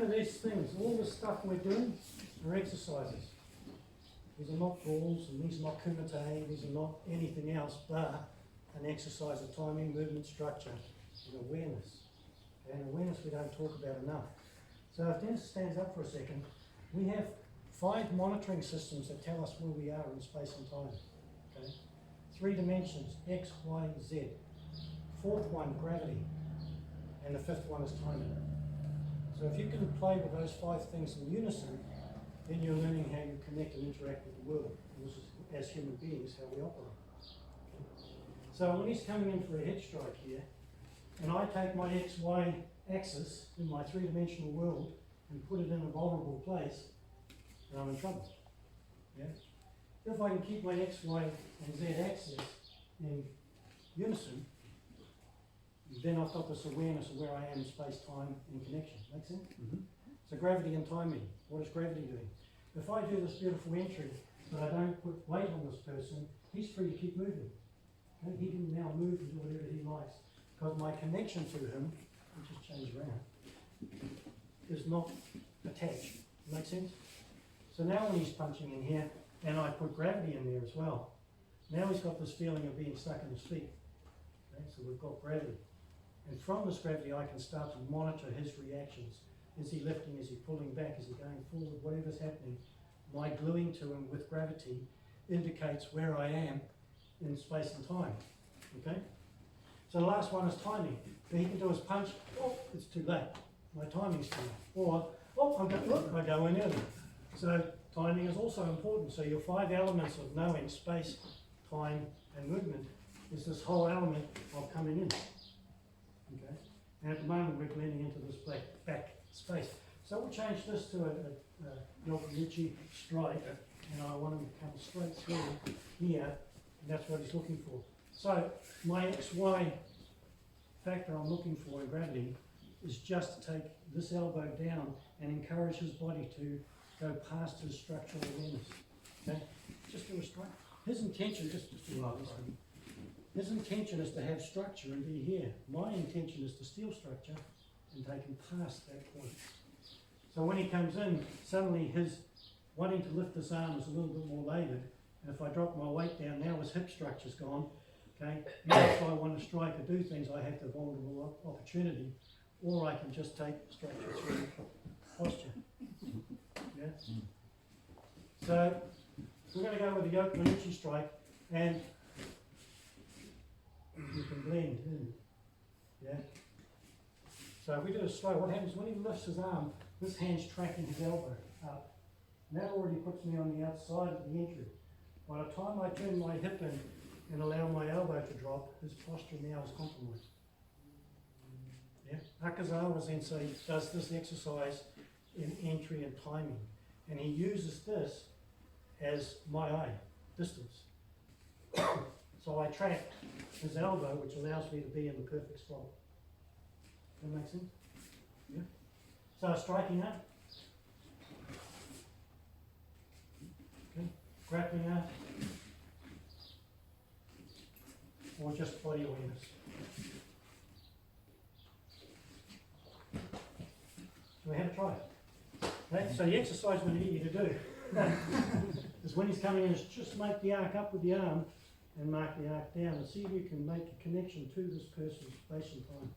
remember these things, all the stuff we're doing are exercises. These are not balls, and these are not kumite, these are not anything else but an exercise of timing, movement, structure, and awareness. And awareness we don't talk about enough. So if Dennis stands up for a second, we have 5 monitoring systems that tell us where we are in space and time. Okay? 3 dimensions, X, Y, Z. 4th one, gravity. And the 5th one is timing. So if you can play with those 5 things in unison, then you're learning how you connect and interact with the world. And this is, as human beings, how we operate. So when he's coming in for a head strike here, and I take my XY axis in my 3-dimensional world and put it in a vulnerable place, then I'm in trouble. Yeah? If I can keep my X, Y, and Z axis in unison, then I've got this awareness of where I am in space, time, and connection. Make sense? Mm-hmm. So gravity and timing. What is gravity doing? If I do this beautiful entry, but I don't put weight on this person, he's free to keep moving. Okay? He can now move and do whatever he likes. Because my connection to him, which has changed around, is not attached. Make sense? So now when he's punching in here, and I put gravity in there as well, now he's got this feeling of being stuck in his feet. Okay? So we've got gravity. And from this gravity I can start to monitor his reactions. Is he lifting, is he pulling back, is he going forward, whatever's happening. My gluing to him with gravity indicates where I am in space and time. Okay? So the last one is timing. So he can do his punch, oh, it's too late. My timing's too late. Or, oh, I go in early. So timing is also important. So your 5 elements of knowing space, time, and movement is this whole element of coming in. Okay? And at the moment we're blending into this back space. So we'll change this to a Yokoguchi strike, and I want him to come straight through here, and that's what he's looking for. So my XY factor I'm looking for in gravity is just to take this elbow down and encourage his body to go past his structural awareness. Okay? Just do a strike. His intention, just do like this. His intention is to have structure and be here. My intention is to steal structure and take him past that point. So when he comes in, suddenly his wanting to lift his arm is a little bit more laboured. And if I drop my weight down, now his hip structure's gone. Okay? Now if I want to strike or do things, I have the vulnerable opportunity, or I can just take structure through posture. Yeah? So we're going to go with the Yokoguchi strike, and you can blend in. Yeah? So if we do a slow, what happens when he lifts his arm, this hand's tracking his elbow up. And that already puts me on the outside of the entry. By the time I turn my hip in and allow my elbow to drop, his posture now is compromised. Yeah? Akazawa Sensei does this exercise in entry and timing. And he uses this as my eye, distance. So I track his elbow, which allows me to be in the perfect spot. Does that make sense? Yeah? So striking up. Okay. Grappling up. Or just body awareness. So we have a try. Okay? So the exercise we need you to do is when he's coming in, is just make the arc up with the arm and mark the arc down and see if you can make a connection to this person's space and time.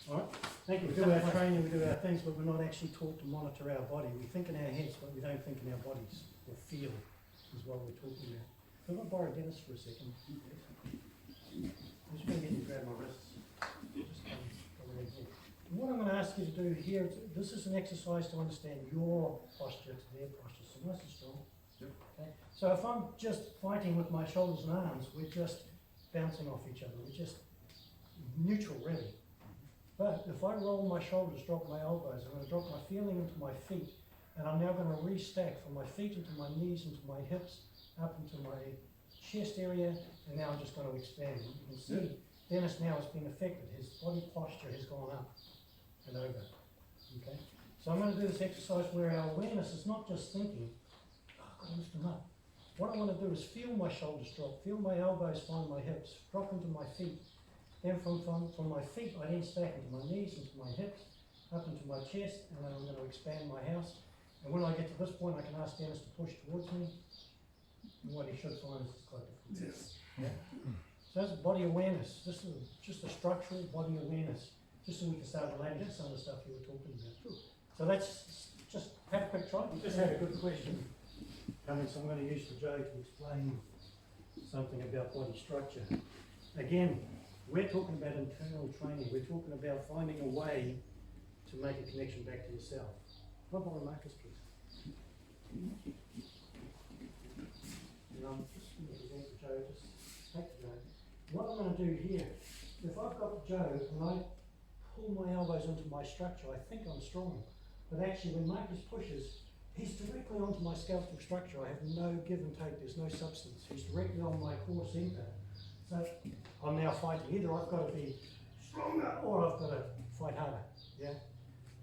Alright? Thank you. We do our training, we do our things, but we're not actually taught to monitor our body. We think in our heads, but we don't think in our bodies. Or feel is what we're talking about. So I'm going to borrow Dennis for a second. I'm just going to get you to grab my wrists. Just come around here. And what I'm going to ask you to do here, this is an exercise to understand your posture to their posture. So nice and strong. Yep. Okay. So if I'm just fighting with my shoulders and arms, we're just bouncing off each other. We're just neutral, really. But if I roll my shoulders, drop my elbows, I'm going to drop my feeling into my feet, and I'm now going to restack from my feet into my knees, into my hips, up into my chest area, and now I'm just going to expand. You can see Dennis now has been affected. His body posture has gone up and over. Okay? So I'm going to do this exercise where our awareness is not just thinking, oh, I've got to lift them up. What I want to do is feel my shoulders drop, feel my elbows find my hips, drop into my feet. Then from my feet, I then stack into my knees, into my hips, up into my chest, and then I'm going to expand my house. And when I get to this point, I can ask Dennis to push towards me. And what he should find is it's quite difficult. Yes. Yeah? So that's body awareness. This is just a structural body awareness, just so we can start relating to some of the stuff you were talking about. So let's just have a quick try. You just had a good question coming, so I'm going to use the Joe to explain something about body structure. Again, we're talking about internal training. We're talking about finding a way to make a connection back to yourself. What about Marcus, please? And I'm just going to present the Joe, just take the Joe. What I'm going to do here, if I've got the Joe and I pull my elbows into my structure, I think I'm strong. But actually, when Marcus pushes, he's directly onto my skeletal structure. I have no give and take, there's no substance. He's directly on my core center. So I'm now fighting. Either I've got to be stronger or I've got to fight harder. Yeah?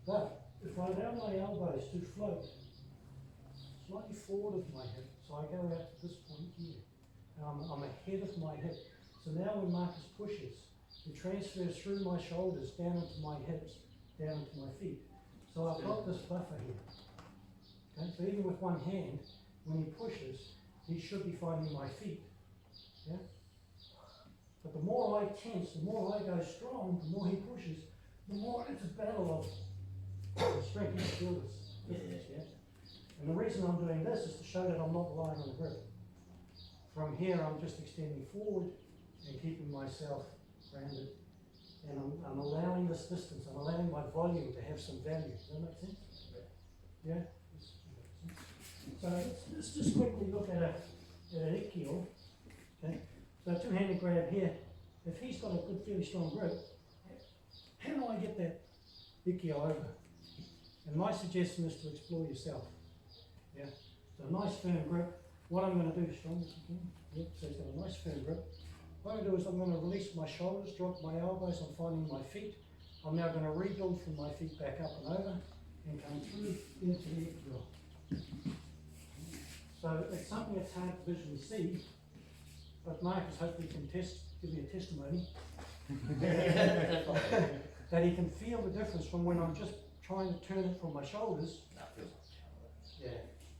But if I allow my elbows to float slightly forward of my hip, so I go out to this point here, and I'm ahead of my hip. So now when Marcus pushes, it transfers through my shoulders, down into my hips, down into my feet. So I've got this buffer here. Okay? So even with one hand, when he pushes, he should be finding my feet. Yeah? But the more I tense, the more I go strong, the more he pushes, the more it's a battle of strength. You feel this difference, yeah? And the reason I'm doing this is to show that I'm not relying on the grip. From here, I'm just extending forward and keeping myself grounded. And I'm allowing this distance, I'm allowing my volume to have some value. Does that make sense? Yeah? So let's just quickly look at an Aikido. Okay? So two-handed grab here. If he's got a good, fairly strong grip, how do I get that Aikido over? And my suggestion is to explore yourself. Yeah? So a nice firm grip. What I'm going to do, strong as you can. Yep, so he's got a nice firm grip. What I'm going to do is I'm going to release my shoulders, drop my elbows, I'm finding my feet. I'm now going to rebuild from my feet back up and over and come through into the Aikido. So it's something that's hard to visually see, but Marcus hopefully can give me a testimony that he can feel the difference from when I'm just trying to turn it from my shoulders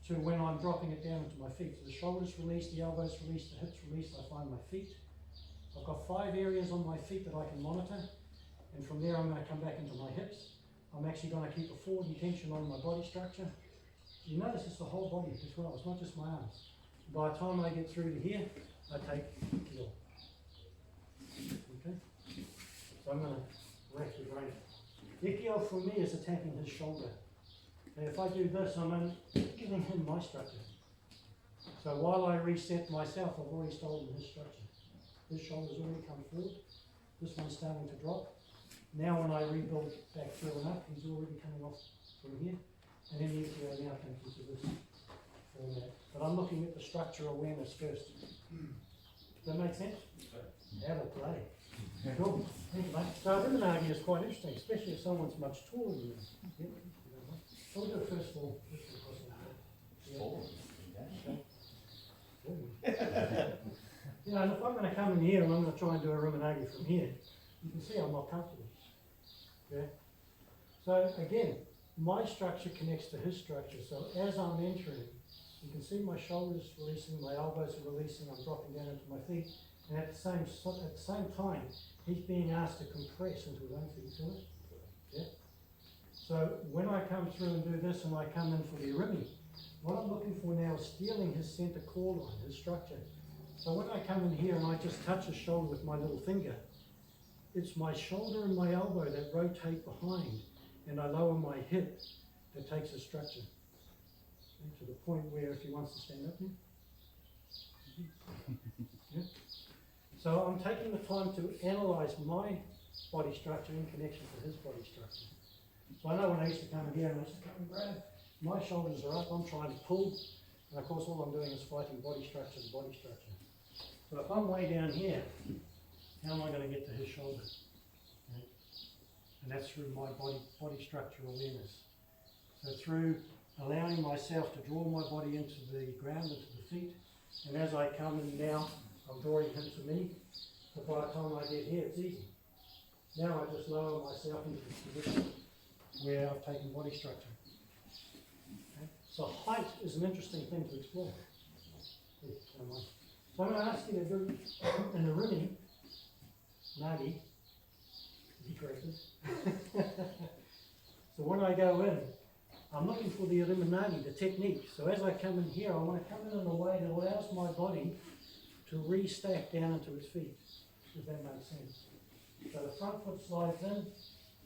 to when I'm dropping it down into my feet. So the shoulders release, the elbows release, the hips release, I find my feet. I've got 5 areas on my feet that I can monitor, and from there I'm going to come back into my hips. I'm actually going to keep a forward intention on my body structure. You notice it's the whole body as well, it's not just my arms. By the time I get through to here, I take Aikido. Okay? So I'm going to rack your brain. Aikido for me is attacking his shoulder. And if I do this, I'm giving him my structure. So while I reset myself, I've already stolen his structure. His shoulder's already come forward. This one's starting to drop. Now when I rebuild back through and up, he's already coming off from here. And then the Aikido now comes into this format. But I'm looking at the structure awareness first. Does that make sense? Have a play. Cool. Thank you, mate. So Ruminagi is quite interesting, especially if someone's much taller than you. Yep. I'll do it first of all. You know, and if I'm going to come in here and I'm going to try and do a Ruminagi from here, you can see I'm not comfortable. Okay? So again, my structure connects to his structure. So as I'm entering, you can see my shoulders releasing, my elbows are releasing, I'm dropping down into my feet. And at the same time, he's being asked to compress into his own feet. See it? Yeah? So when I come through and do this and I come in for the Irimi, what I'm looking for now is feeling his center core line, his structure. So when I come in here and I just touch his shoulder with my little finger, it's my shoulder and my elbow that rotate behind, and I lower my hip that takes his structure. Okay, to the point where if he wants to stand up here. Yeah. So I'm taking the time to analyze my body structure in connection to his body structure. So I know when I used to come in here and I used to come and grab, my shoulders are up, I'm trying to pull, and of course all I'm doing is fighting body structure to body structure. So if I'm way down here, how am I going to get to his shoulder? Okay. And that's through my body structure awareness. So through allowing myself to draw my body into the ground, into the feet, and as I come in now, I'm drawing him to me, but by the time I get here, it's easy. Now I just lower myself into this position. where I've taken body structure. Okay? So height is an interesting thing to explore. So I'm going to ask you to do in the rimi, nagi, to be corrected. So when I go in, I'm looking for the iriminagi, the technique. So as I come in here, I want to come in a way that allows my body to re-stack down into its feet, if that makes sense. So the front foot slides in.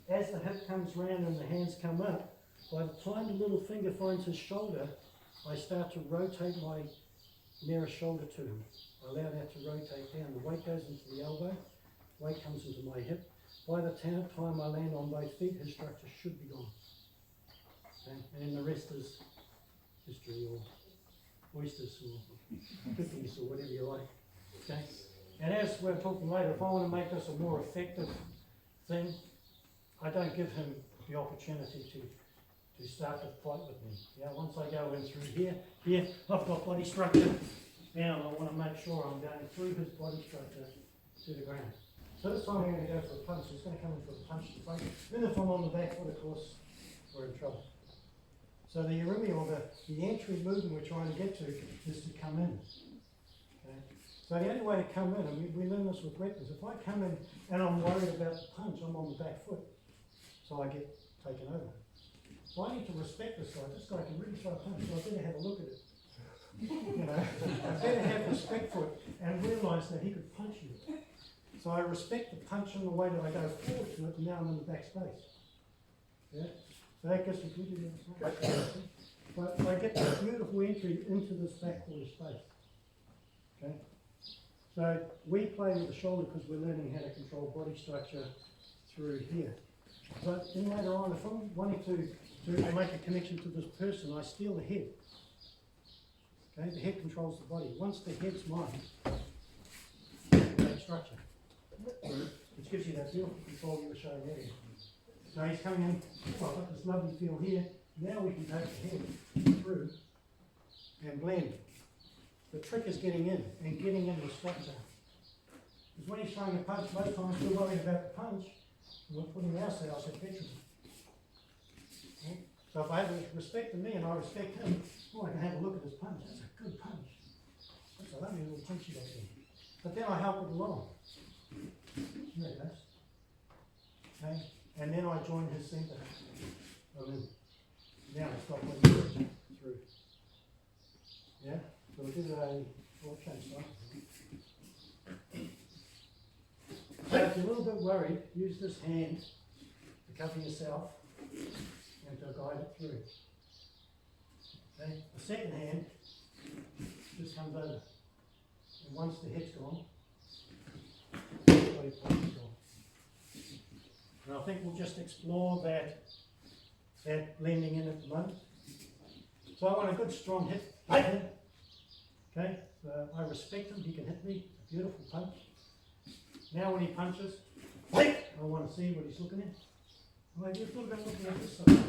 As the hip comes round and the hands come up, by the time the little finger finds his shoulder, I start to rotate my nearest shoulder to him. I allow that to rotate down. The weight goes into the elbow, weight comes into my hip. By the time I land on both feet, his structure should be gone. Okay? And then the rest is history, or oysters, or cookies, or whatever you like. Okay? And as we're talking later, if I want to make this a more effective thing, I don't give him the opportunity to start to fight with me. Yeah, once I go in through here, I've got body structure down. I want to make sure I'm going through his body structure to the ground. So this time I'm going to go for a punch. He's going to come in for a punch to the face. Then if I'm on the back foot, of course, we're in trouble. So the urimi, or the entry movement we're trying to get to, is to come in. Okay? So the only way to come in, and we learn this with weapons, if I come in and I'm worried about the punch, I'm on the back foot. So I get taken over. So I need to respect this guy. This guy can really throw a punch, so I better have a look at it. You know, I better have respect for it and realise that he could punch you. So I respect the punch in the way that I go forward to it, and now I'm in the back space. Yeah? So that gets me completely But I get this beautiful entry into this back quarter space. Okay? So we play with the shoulder because we're learning how to control body structure through here. But then later on, if I'm wanting to make a connection to this person, I steal the head. Okay? The head controls the body. Once the head's mine, that structure, which gives you that beautiful control you were showing earlier. So he's coming in, well, I've got this lovely feel here. Now we can take the head through and blend. The trick is getting in and getting in the structure. Because when he's throwing a punch, most times we're worried about the punch, and we're putting ourselves at detriment. Okay? So if I have respect to me and I respect him, I can have a look at his punch. That's a good punch. That's a lovely little punch you got there. But then I help it along. There it goes. Okay? And then I join his centre. Now I stop when he's through. Yeah? So we'll do change style. So if you're a little bit worried, use this hand to cover yourself and to guide it through. Okay? The second hand just comes over. And once the head's gone, the body part is gone. And I think we'll just explore that blending in at the moment. So I want a good strong hit. Okay, so I respect him, he can hit me, it's a beautiful punch. Now when he punches, I want to see what he's looking at. Well, you're looking at this side.